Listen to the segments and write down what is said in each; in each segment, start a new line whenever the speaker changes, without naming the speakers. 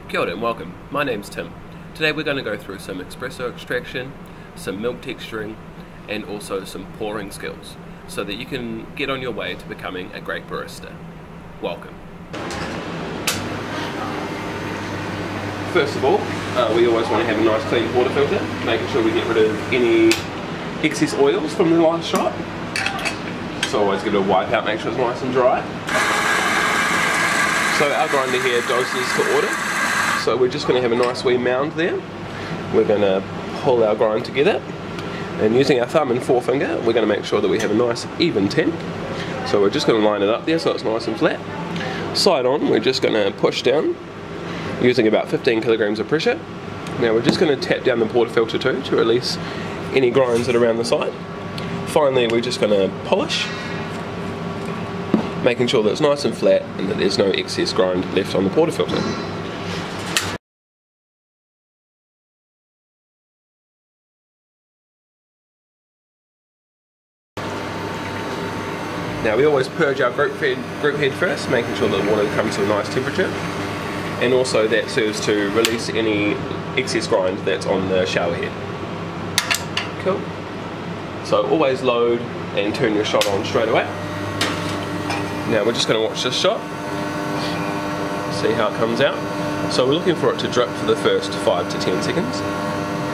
Kia ora and welcome. My name's Tim. Today we're going to go through some espresso extraction, some milk texturing, and also some pouring skills so that you can get on your way to becoming a great barista. Welcome. First of all, we always want to have a nice clean water filter, making sure we get rid of any excess oils from the last shot. So always give it a wipe out, make sure it's nice and dry. So our grinder here doses to order. So we're just going to have a nice wee mound there. We're going to pull our grind together, and using our thumb and forefinger we're going to make sure that we have a nice even temp. So we're just going to line it up there so it's nice and flat. Side on, we're just going to push down using about 15 kilograms of pressure. Now we're just going to tap down the portafilter too to release any grinds that are around the side. Finally we're just going to polish, making sure that it's nice and flat and that there's no excess grind left on the portafilter. Now we always purge our group head first, making sure that the water comes to a nice temperature, and also that serves to release any excess grind that's on the shower head. Cool. So always load and turn your shot on straight away. Now we're just going to watch this shot, see how it comes out. So we're looking for it to drip for the first 5 to 10 seconds,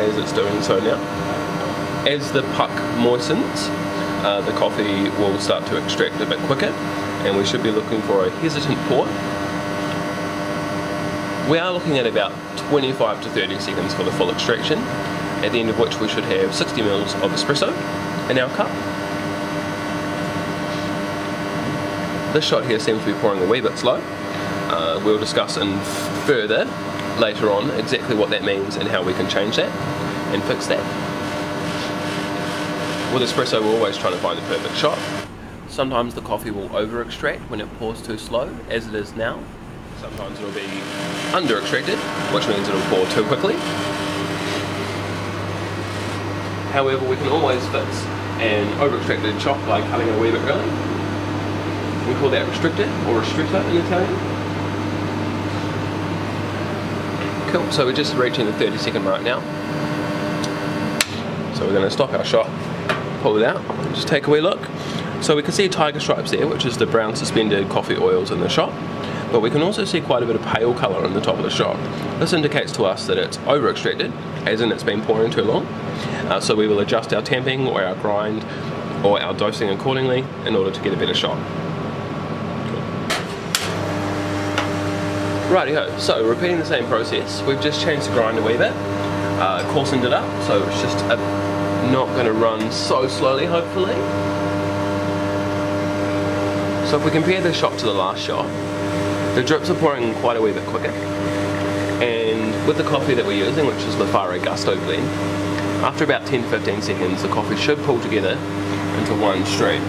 as it's doing so now. As the puck moistens, the coffee will start to extract a bit quicker, and we should be looking for a hesitant pour. We are looking at about 25 to 30 seconds for the full extraction, at the end of which we should have 60 ml of espresso in our cup. This shot here seems to be pouring a wee bit slow. We'll discuss in further later on exactly what that means and how we can change that and fix that. With espresso we're always trying to find the perfect shot. Sometimes the coffee will over extract when it pours too slow, as it is now. Sometimes it'll be under extracted, which means it'll pour too quickly. However, we can always fix an over extracted shot by cutting it a wee bit early. We call that restricted or ristretto in Italian. Cool, so we're just reaching the 30-second mark now. So we're going to stop our shot, pull it out, and just take a wee look. So we can see tiger stripes there, which is the brown suspended coffee oils in the shot, but we can also see quite a bit of pale colour on the top of the shot. This indicates to us that it's over extracted, as in it's been pouring too long. So we will adjust our tamping or our grind or our dosing accordingly in order to get a better shot. Rightio, so repeating the same process, we've just changed the grind a wee bit, coarsened it up, so it's just not going to run so slowly, hopefully. So if we compare this shot to the last shot, the drips are pouring quite a wee bit quicker, and with the coffee that we're using, which is the Fare Gusto blend, after about 10 to 15 seconds the coffee should pull together into one stream.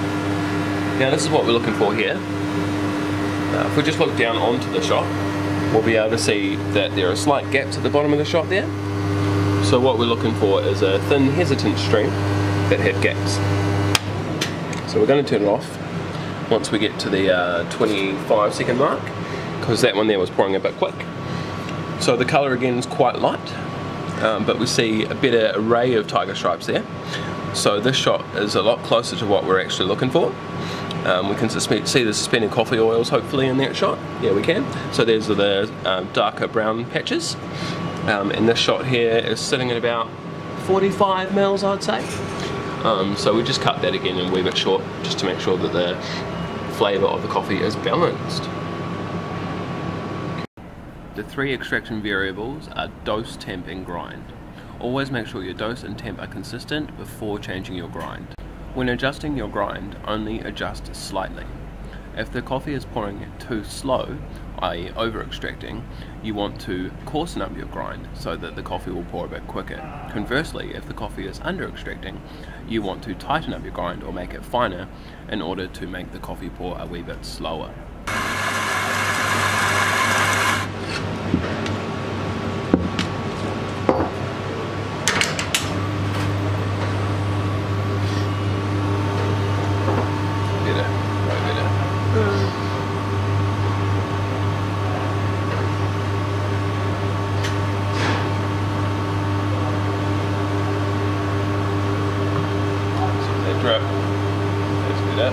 Now this is what we're looking for here. If we just look down onto the shot, we'll be able to see that there are slight gaps at the bottom of the shot there. So what we're looking for is a thin hesitant stream that had gaps. So we're going to turn it off once we get to the 25-second mark, because that one there was pouring a bit quick. So the colour again is quite light, but we see a better array of tiger stripes there. So this shot is a lot closer to what we're actually looking for. We can see the suspended coffee oils hopefully in that shot. Yeah, we can. So there's the darker brown patches. And this shot here is sitting at about 45 ml, I'd say. So we just cut that again in a wee bit short, just to make sure that the flavour of the coffee is balanced. The three extraction variables are dose, temp and grind. Always make sure your dose and temp are consistent before changing your grind. When adjusting your grind, only adjust slightly. If the coffee is pouring too slow, i.e. over extracting, you want to coarsen up your grind so that the coffee will pour a bit quicker. Conversely, if the coffee is under extracting, you want to tighten up your grind or make it finer in order to make the coffee pour a wee bit slower. drip. Let's get it.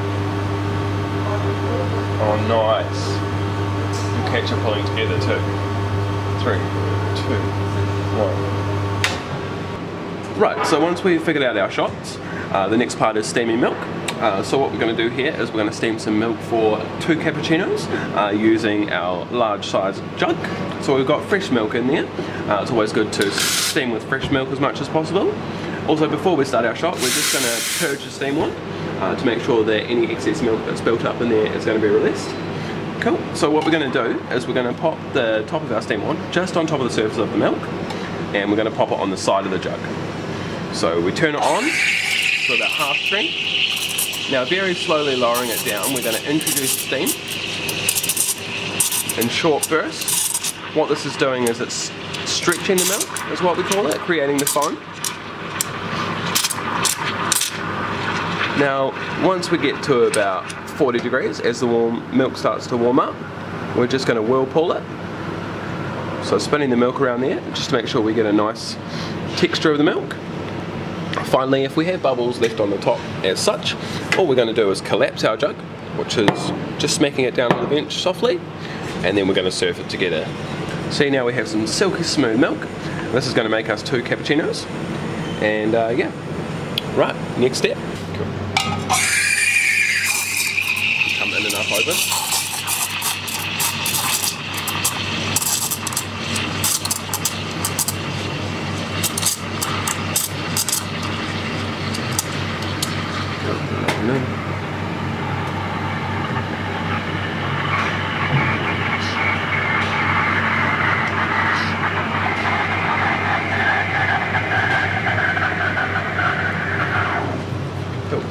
Oh, nice. Your catch are pulling together too. 3, 2, 1. Right, so once we've figured out our shots, the next part is steaming milk. So what we're going to do here is we're going to steam some milk for 2 cappuccinos using our large size jug. So we've got fresh milk in there. It's always good to steam with fresh milk as much as possible. Also, before we start our shot, we're just going to purge the steam one to make sure that any excess milk that's built up in there is going to be released. Cool. So what we're going to do is we're going to pop the top of our steam wand just on top of the surface of the milk, and we're going to pop it on the side of the jug. So we turn it on to about half strength. Now, very slowly lowering it down, we're going to introduce steam in short bursts. What this is doing is it's stretching the milk, is what we call it, creating the foam. Now, once we get to about 40 degrees, as the milk starts to warm up, we're just going to whirlpool it. So spinning the milk around there, just to make sure we get a nice texture of the milk. Finally, if we have bubbles left on the top as such, all we're going to do is collapse our jug, which is just smacking it down on the bench softly, and then we're going to surf it together. See, now we have some silky smooth milk. This is going to make us 2 cappuccinos. And yeah, right, next step. Cool. Come in enough open. Cool.